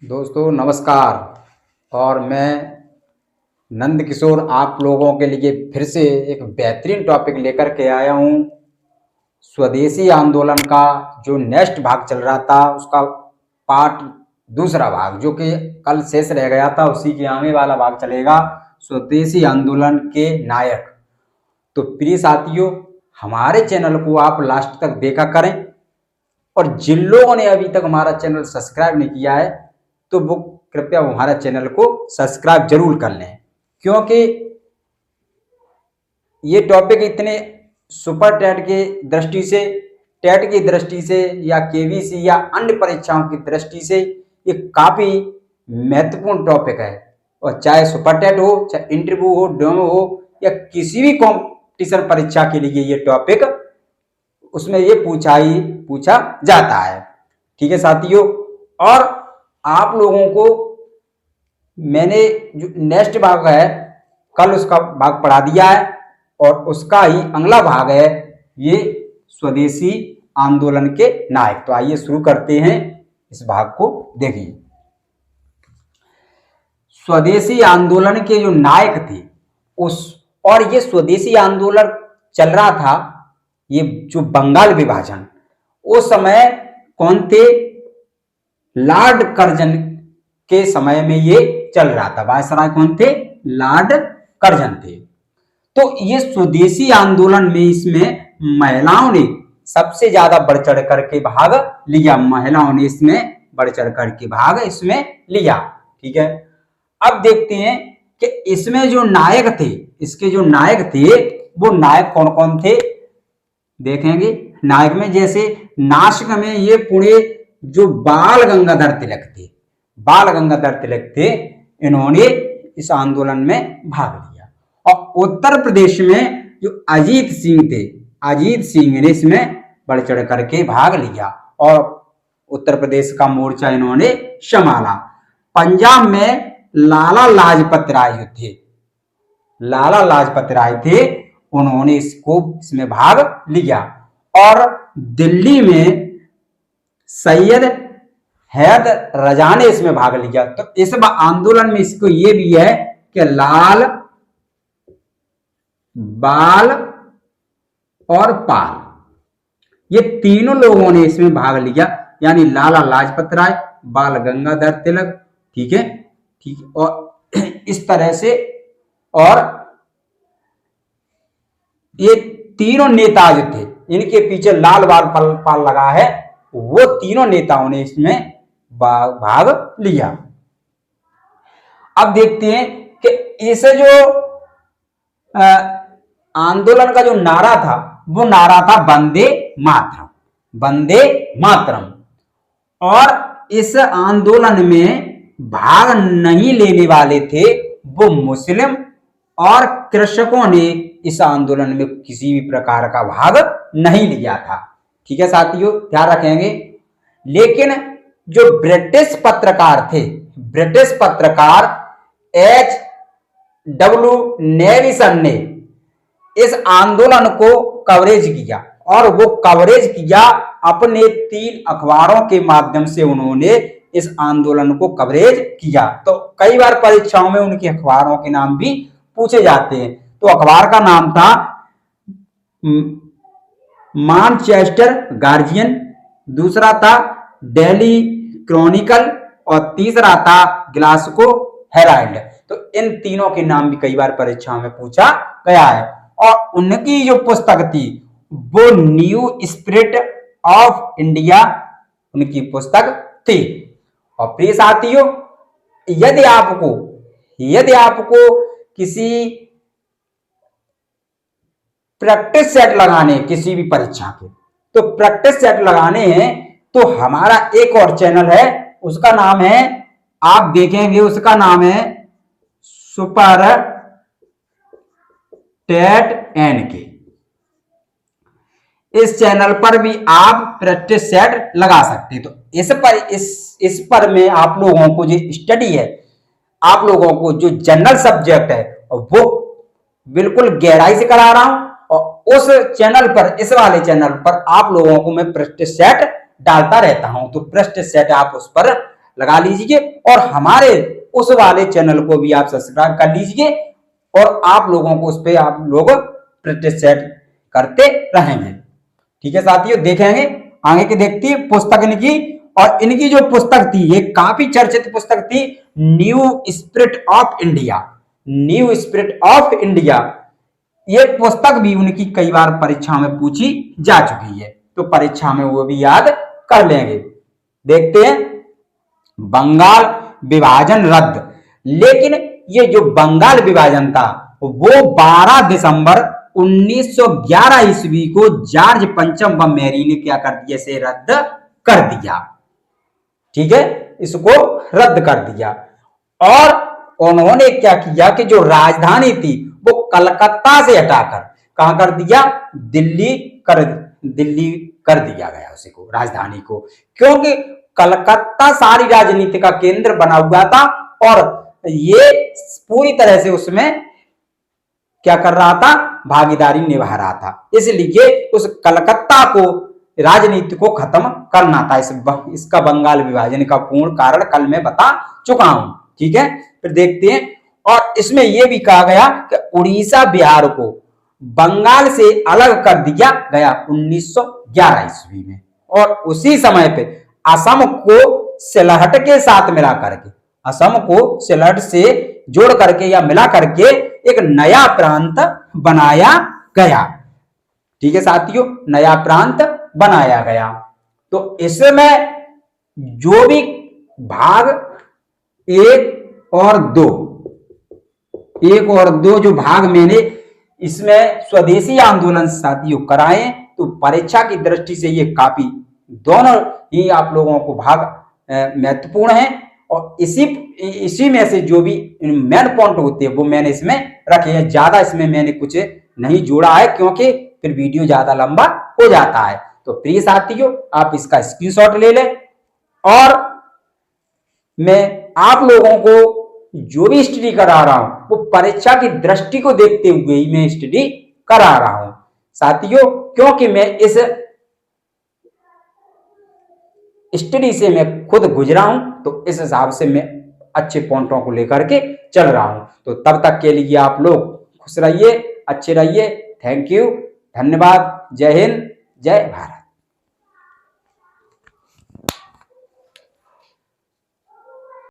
दोस्तों नमस्कार। और मैं नंद किशोर आप लोगों के लिए फिर से एक बेहतरीन टॉपिक लेकर के आया हूँ। स्वदेशी आंदोलन का जो नेक्स्ट भाग चल रहा था उसका पार्ट दूसरा भाग जो कि कल शेष रह गया था, उसी के आगे वाला भाग चलेगा, स्वदेशी आंदोलन के नायक। तो प्रिय साथियों, हमारे चैनल को आप लास्ट तक देखा करें और जिन लोगों ने अभी तक हमारा चैनल सब्सक्राइब नहीं किया है तो वो कृपया हमारे चैनल को सब्सक्राइब जरूर कर लें, क्योंकि ये टॉपिक इतने सुपर टेट की दृष्टि से, टेट की दृष्टि से या केवीसी या अन्य परीक्षाओं की दृष्टि से ये काफी महत्वपूर्ण टॉपिक है। और चाहे सुपर टेट हो, चाहे इंटरव्यू हो, डेमो हो या किसी भी कॉम्पिटिशन परीक्षा के लिए ये टॉपिक उसमें ये पूछा जाता है। ठीक है साथियों, और आप लोगों को मैंने जो नेक्स्ट भाग है कल उसका भाग पढ़ा दिया है और उसका ही अगला भाग है ये स्वदेशी आंदोलन के नायक। तो आइए शुरू करते हैं, इस भाग को देखिए। स्वदेशी आंदोलन के जो नायक थे और ये स्वदेशी आंदोलन चल रहा था, ये जो बंगाल विभाजन, उस समय कौन थे? लॉर्ड कर्जन के समय में ये चल रहा था। वायसराय कौन थे? लॉर्ड कर्जन थे। तो ये स्वदेशी आंदोलन में इसमें महिलाओं ने सबसे ज्यादा बढ़ चढ़ करके भाग लिया। महिलाओं ने इसमें बढ़ चढ़ करके भाग इसमें लिया। ठीक है, अब देखते हैं कि इसमें जो नायक थे, इसके जो नायक थे वो नायक कौन कौन थे देखेंगे। नायक में जैसे नासिक में ये पुणे जो बाल गंगाधर तिलक थे, बाल गंगाधर तिलक थे, इन्होंने इस आंदोलन में भाग लिया। और उत्तर प्रदेश में जो अजीत सिंह थे, अजीत सिंह ने इसमें बढ़ चढ़ करके भाग लिया और उत्तर प्रदेश का मोर्चा इन्होंने संभाला। पंजाब में लाला लाजपत राय जो थे, लाला लाजपत राय थे, उन्होंने इसमें भाग लिया। और दिल्ली में सैयद हैदर रजा ने इसमें भाग लिया। तो इस आंदोलन में इसको ये भी है कि लाल, बाल और पाल, ये तीनों लोगों ने इसमें भाग लिया, यानी लाला लाजपत राय, बाल गंगाधर तिलक। ठीक है, ठीक है। और इस तरह से और ये तीनों नेता जो थे, इनके पीछे लाल बाल पाल लगा है, वो तीनों नेताओं ने इसमें भाग लिया। अब देखते हैं कि इसे जो आंदोलन का जो नारा था वो नारा था वंदे मातरम, वंदे मातरम। और इस आंदोलन में भाग नहीं लेने वाले थे वो मुस्लिम और कृषकों ने इस आंदोलन में किसी भी प्रकार का भाग नहीं लिया था। ठीक है साथियों, ध्यान रखेंगे। लेकिन जो ब्रिटिश पत्रकार थे, ब्रिटिश पत्रकार H.W. नेविसन ने इस आंदोलन को कवरेज किया और वो कवरेज किया अपने 3 अखबारों के माध्यम से। उन्होंने इस आंदोलन को कवरेज किया। तो कई बार परीक्षाओं में उनके अखबारों के नाम भी पूछे जाते हैं। तो अखबार का नाम था मानचेस्टर गार्जियन, दूसरा था डेली क्रॉनिकल और तीसरा था ग्लासगो हेराल्ड। तो इन तीनों के नाम भी कई बार परीक्षाओं में पूछा गया है। और उनकी जो पुस्तक थी वो न्यू स्पिरिट ऑफ इंडिया उनकी पुस्तक थी। और प्रिय साथियों, यदि आपको किसी प्रैक्टिस सेट लगाने किसी भी परीक्षा के, तो प्रैक्टिस सेट लगाने हैं तो हमारा एक और चैनल है, उसका नाम है, आप देखेंगे उसका नाम है सुपर टेट NK। इस चैनल पर भी आप प्रैक्टिस सेट लगा सकते हैं। तो इस पर में आप लोगों को जो स्टडी है, आप लोगों को जो जनरल सब्जेक्ट है वो बिल्कुल गहराई से करा रहा हूं। और उस चैनल पर, इस वाले चैनल पर आप लोगों को मैं प्रैक्टिस सेट डालता रहता हूं। तो प्रैक्टिस सेट आप उस पर लगा लीजिए और हमारे उस वाले चैनल को भी आप सब्सक्राइब कर लीजिए और आप लोगों को उस पर आप लोग प्रैक्टिस सेट करते रहेंगे। ठीक है साथियों, देखेंगे आगे की देखती है पुस्तक इनकी। और इनकी जो पुस्तक थी ये काफी चर्चित पुस्तक थी, new spirit of India. New spirit of India ये पुस्तक भी उनकी कई बार परीक्षा में पूछी जा चुकी है, तो परीक्षा में वो भी याद कर लेंगे। देखते हैं, बंगाल विभाजन रद्द। लेकिन ये जो बंगाल विभाजन था वो 12 दिसंबर 1911 ईस्वी को जॉर्ज पंचम बमेरी ने क्या कर दिया, इसे रद्द कर दिया। ठीक है, इसको रद्द कर दिया। और उन्होंने क्या किया कि जो राजधानी थी वो कलकत्ता से हटाकर कहां कर दिया, दिल्ली कर दिया गया उसी को, राजधानी को, क्योंकि कलकत्ता सारी राजनीति का केंद्र बना हुआ था और ये पूरी तरह से उसमें क्या कर रहा था, भागीदारी निभा रहा था। इसलिए उस कलकत्ता को राजनीति को खत्म करना था। इसका बंगाल विभाजन का पूर्ण कारण कल मैं बता चुका हूं। ठीक है, फिर देखते हैं। और इसमें यह भी कहा गया कि उड़ीसा बिहार को बंगाल से अलग कर दिया गया 1911 ईस्वी में, और उसी समय पे असम को सिलहट के साथ मिला करके, असम को सिलहट से जोड़ करके या मिला करके एक नया प्रांत बनाया गया। ठीक है साथियों, नया प्रांत बनाया गया। तो इसमें जो भी भाग 1 और 2 जो भाग मैंने इसमें स्वदेशी आंदोलन साथियों कराए, तो परीक्षा की दृष्टि से ये काफी दोनों ही आप लोगों को भाग महत्वपूर्ण है। और इसी में से जो भी मेन पॉइंट होते हैं वो मैंने इसमें रखे हैं। ज्यादा इसमें मैंने कुछ नहीं जोड़ा है क्योंकि फिर वीडियो ज्यादा लंबा हो जाता है। तो प्रिय साथियों, आप इसका स्क्रीनशॉट ले लें और मैं आप लोगों को जो भी स्टडी करा रहा हूं वो परीक्षा की दृष्टि को देखते हुए ही मैं स्टडी करा रहा हूं साथियों, क्योंकि मैं इस स्टडी से मैं खुद गुजरा हूं, तो इस हिसाब से मैं अच्छे पॉइंटों को लेकर के चल रहा हूं। तो तब तक के लिए आप लोग खुश रहिए, अच्छे रहिए। थैंक यू, धन्यवाद। जय हिंद, जय भारत।